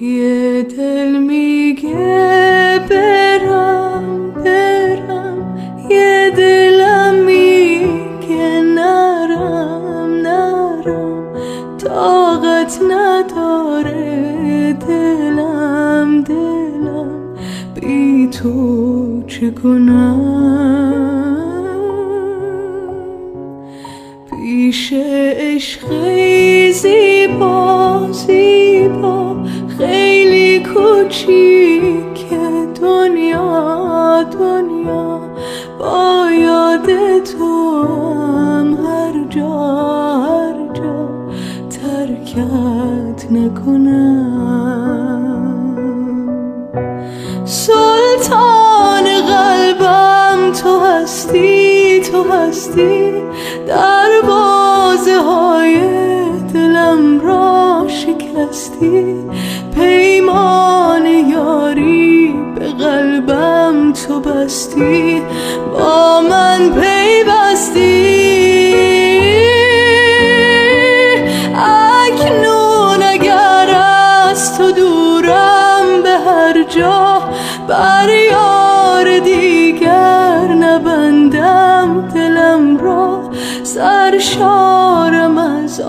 یه دل میگه برم برم، یه دلم میگه نرم نرم، طاقت نداره دلم بی تو چه کنم. پیش عشقی زیبا زیبا، خیلی کوچیک دنیا دنیا، با یاد تو هم هر جا ترکت نکنم. سلطان قلبم تو هستی تو هستی، دروازه های دلم را شکستی، پیمان یاری به قلبم تو بستی، با من پیوستی. اکنون اگر از تو دورم به هر جا، بر یار دیگر نبندم دلم را، سرشارم از